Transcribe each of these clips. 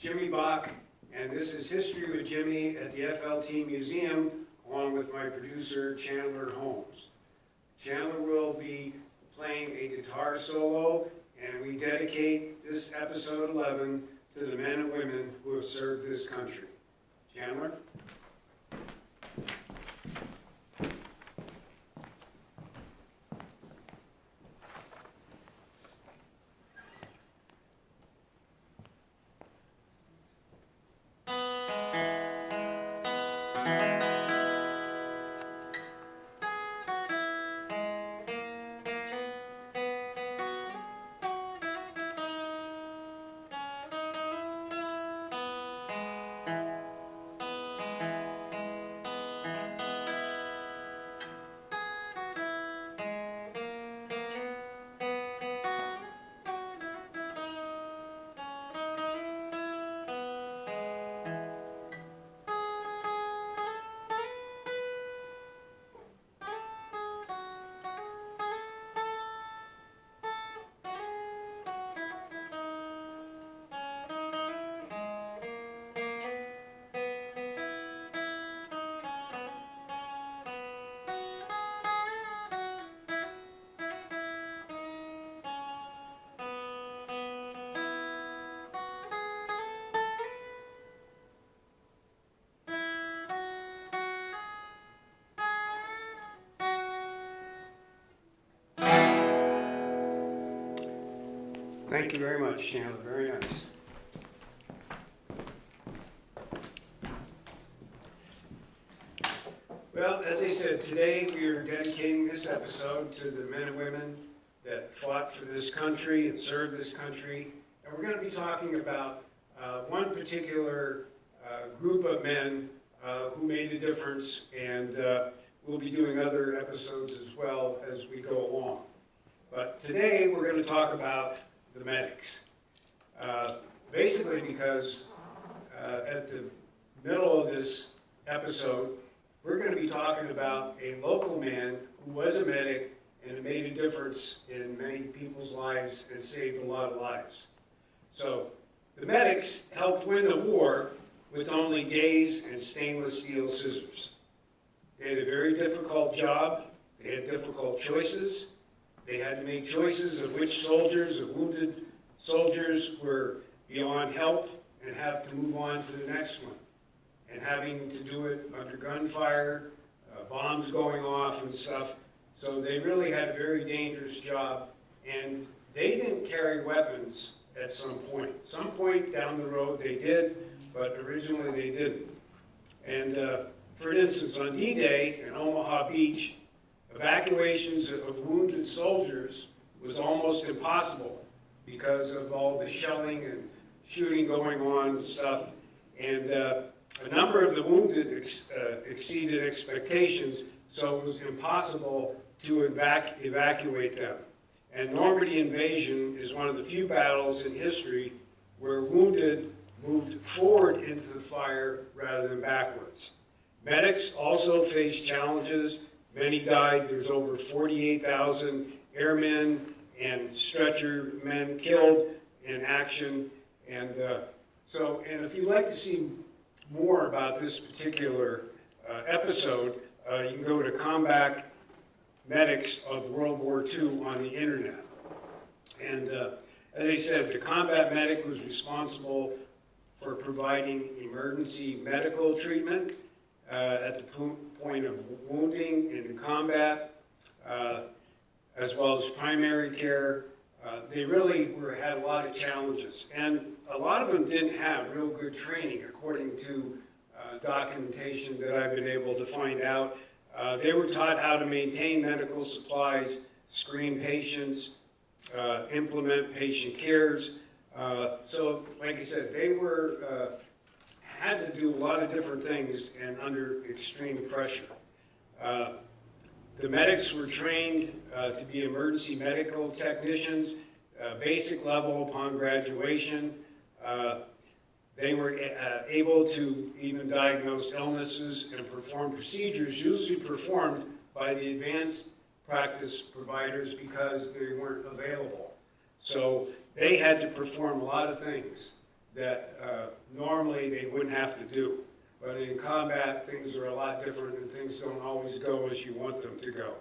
Jimmy Bach, and this is History with Jimmy at the FLT Museum, along with my producer, Chandler Holmes. Chandler will be playing a guitar solo, and we dedicate this episode 11 to the men and women who have served this country. Chandler? Thank you very much, Chandler. Very nice. Well, as I said, today we are dedicating this episode to the men and women that fought for this country and served this country. And we're going to be talking about one particular group of men who made a difference, and we'll be doing other episodes as well as we go along. But today we're going to talk about the medics. Basically because at the middle of this episode, we're going to be talking about a local man who was a medic and made a difference in many people's lives and saved a lot of lives. So the medics helped win the war with only gaze and stainless steel scissors. They had a very difficult job. They had difficult choices. They had to make choices of which soldiers, of wounded soldiers, were beyond help and have to move on to the next one. And having to do it under gunfire, bombs going off and stuff. So they really had a very dangerous job. And they didn't carry weapons at some point. Some point down the road they did, but originally they didn't. And for instance, on D-Day in Omaha Beach, evacuations of wounded soldiers was almost impossible because of all the shelling and shooting going on and stuff. And a number of the wounded exceeded expectations, so it was impossible to evacuate them. And Normandy invasion is one of the few battles in history where wounded moved forward into the fire rather than backwards. Medics also faced challenges. Many died. There's over 48,000 airmen and stretcher men killed in action. And and if you'd like to see more about this particular episode, you can go to Combat Medics of World War II on the internet. And as I said, the combat medic was responsible for providing emergency medical treatment at the point of wounding and in combat, as well as primary care. They really had a lot of challenges, and a lot of them didn't have real good training, according to documentation that I've been able to find out. They were taught how to maintain medical supplies, screen patients, implement patient cares. So, like I said, they had to do a lot of different things and under extreme pressure. The medics were trained to be emergency medical technicians, basic level upon graduation. They were able to even diagnose illnesses and perform procedures usually performed by the advanced practice providers because they weren't available. So they had to perform a lot of things that normally they wouldn't have to do. But in combat, things are a lot different and things don't always go as you want them to go.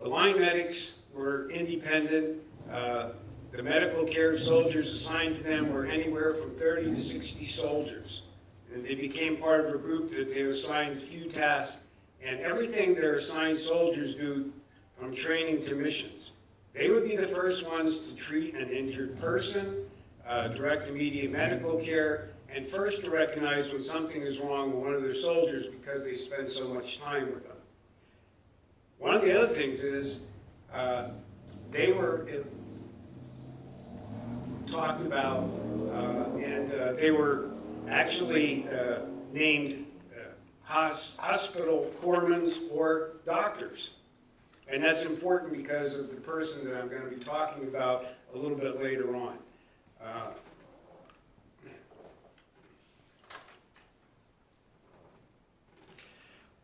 The line medics were independent. The medical care of soldiers assigned to them were anywhere from 30 to 60 soldiers. And they became part of a group that they were assigned a few tasks, and everything their assigned soldiers do, from training to missions. They would be the first ones to treat an injured person, direct immediate medical care, and first to recognize when something is wrong with one of their soldiers because they spend so much time with them. One of the other things is they were talked about and they were actually named hospital corpsmen or doctors. And that's important because of the person that I'm going to be talking about a little bit later on.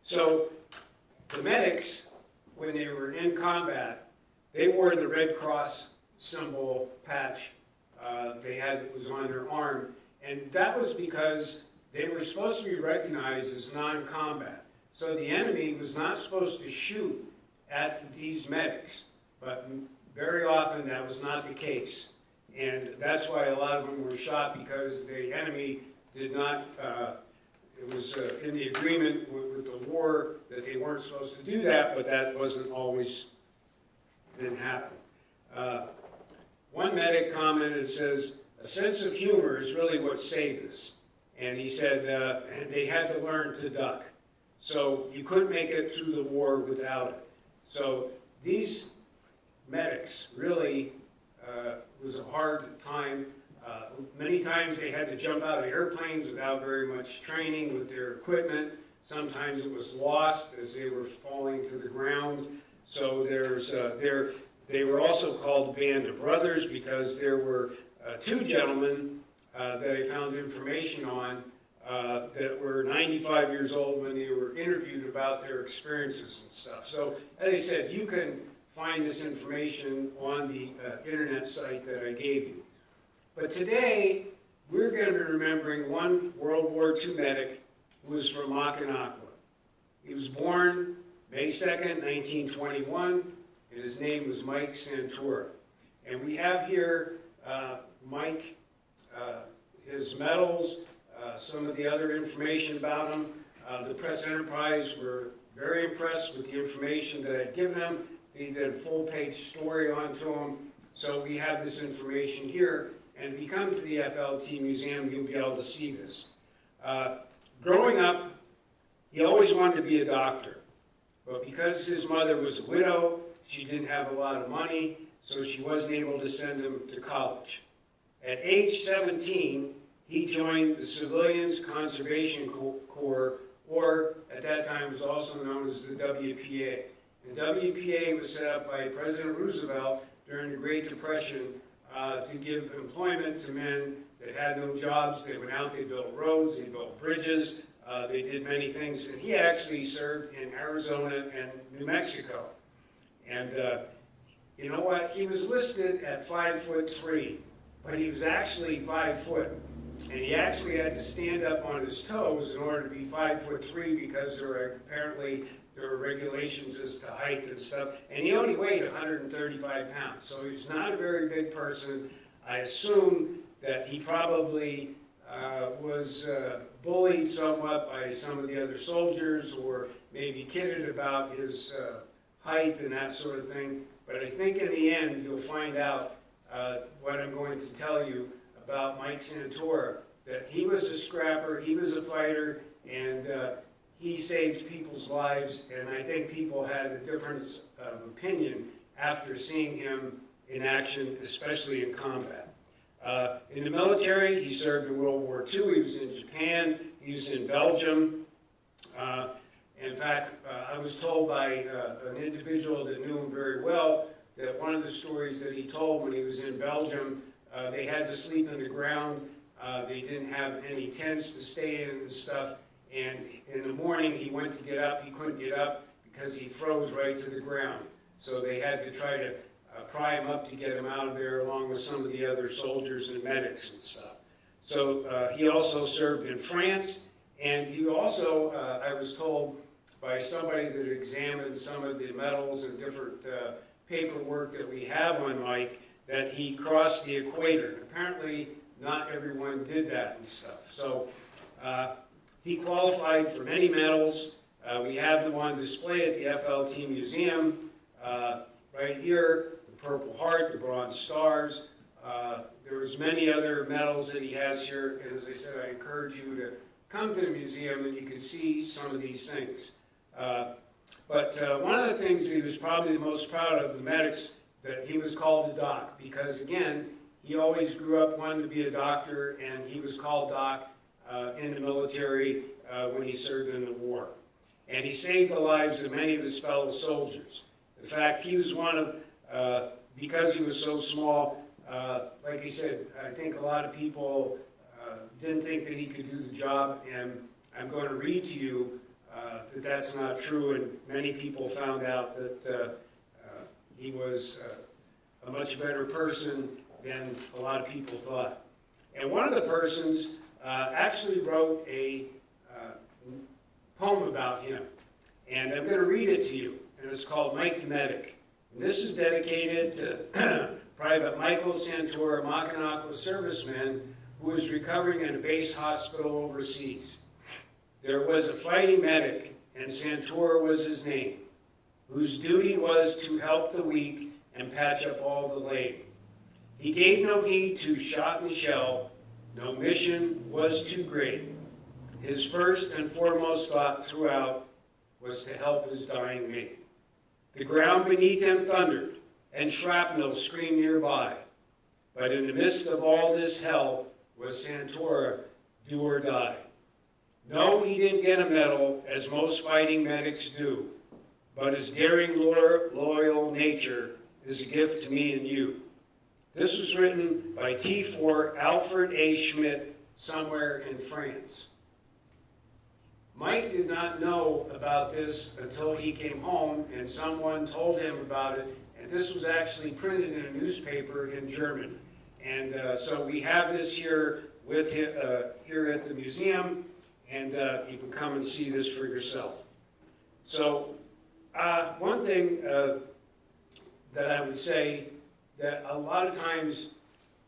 So the medics, when they were in combat, they wore the Red Cross symbol patch it was on their arm, and that was because they were supposed to be recognized as non-combat. So the enemy was not supposed to shoot at these medics, but very often that was not the case. And that's why a lot of them were shot, because the enemy did not, it was in the agreement with the war that they weren't supposed to do that, but that wasn't always, didn't happen. One medic commented, says, "A sense of humor is really what saved us." And he said they had to learn to duck. So you couldn't make it through the war without it. So these medics really was a hard time. Many times they had to jump out of airplanes without very much training with their equipment. Sometimes it was lost as they were falling to the ground. So they were also called Band of Brothers because there were two gentlemen that I found information on that were 95 years old when they were interviewed about their experiences and stuff. So, as I said, you can find this information on the internet site that I gave you. But today, we're going to be remembering one World War II medic who was from Mackinac. He was born May 2nd, 1921, and his name was Mike Santora. And we have here Mike, his medals, some of the other information about him. The Press Enterprise were very impressed with the information that I'd given them. They did a full-page story onto him. So we have this information here. And if you come to the FLT Museum, you'll be able to see this. Growing up, he always wanted to be a doctor. But because his mother was a widow, she didn't have a lot of money, so she wasn't able to send him to college. At age 17, he joined the Civilians Conservation Corps, or at that time was also known as the WPA. The WPA was set up by President Roosevelt during the Great Depression to give employment to men that had no jobs. They went out, they built roads, they built bridges, they did many things. And he actually served in Arizona and New Mexico. And you know what? He was listed at 5'3", but he was actually 5 foot. And he actually had to stand up on his toes in order to be 5'3", because there were regulations as to height and stuff. And he only weighed 135 pounds, so he was not a very big person. I assume that he probably was bullied somewhat by some of the other soldiers, or maybe kidded about his height and that sort of thing. But I think in the end, you'll find out what I'm going to tell you about Mike Santora, that he was a scrapper, he was a fighter, and he saved people's lives, and I think people had a difference of opinion after seeing him in action, especially in combat. In the military, he served in World War II, he was in Japan, he was in Belgium. In fact, I was told by an individual that knew him very well that one of the stories that he told when he was in Belgium, they had to sleep on the ground. They didn't have any tents to stay in and stuff. And in the morning, he went to get up. He couldn't get up because he froze right to the ground. So they had to try to pry him up to get him out of there along with some of the other soldiers and medics and stuff. So he also served in France, and he also, I was told by somebody that examined some of the medals and different paperwork that we have on Mike, that he crossed the equator. Apparently, not everyone did that and stuff. So he qualified for many medals. We have the one displayed at the FLT Museum right here, the Purple Heart, the Bronze Stars. There's many other medals that he has here, and as I said, I encourage you to come to the museum and you can see some of these things. But one of the things that he was probably the most proud of, the medics, that he was called a doc, because again, he always grew up wanting to be a doctor, and he was called doc in the military when he served in the war. And he saved the lives of many of his fellow soldiers. In fact, he was one of, because he was so small, like I said, I think a lot of people didn't think that he could do the job, and I'm going to read to you that that's not true, and many people found out that he was a much better person than a lot of people thought. And one of the persons actually wrote a poem about him, and I'm going to read it to you, and it's called Mike the Medic. And this is dedicated to Private Michael Santora, Mackinac serviceman who was recovering in a base hospital overseas. There was a fighting medic, and Santora was his name, whose duty was to help the weak and patch up all the lame. He gave no heed to shot and shell, no mission was too great. His first and foremost thought throughout was to help his dying mate. The ground beneath him thundered, and shrapnel screamed nearby. But in the midst of all this hell was Santora, do or die. No, he didn't get a medal, as most fighting medics do, but his daring, loyal nature is a gift to me and you. This was written by T4 Alfred A. Schmidt, somewhere in France. Mike did not know about this until he came home and someone told him about it, and this was actually printed in a newspaper in Germany. And so we have this here with here at the museum, and you can come and see this for yourself. So one thing that I would say, that a lot of times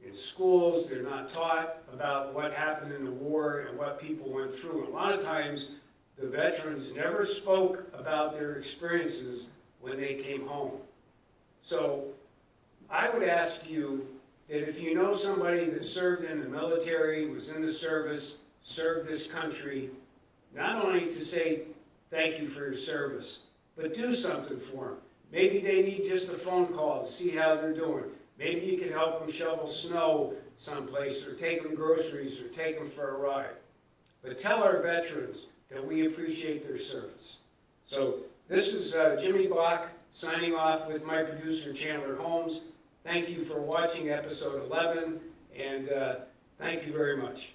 in schools they're not taught about what happened in the war and what people went through. A lot of times the veterans never spoke about their experiences when they came home. So I would ask you that if you know somebody that served in the military, was in the service, served this country, not only to say thank you for your service, but do something for them. Maybe they need just a phone call to see how they're doing. Maybe you can help them shovel snow someplace, or take them groceries, or take them for a ride. But tell our veterans that we appreciate their service. So this is Jimmy Bach signing off with my producer Chandler Holmes. Thank you for watching episode 11, and thank you very much.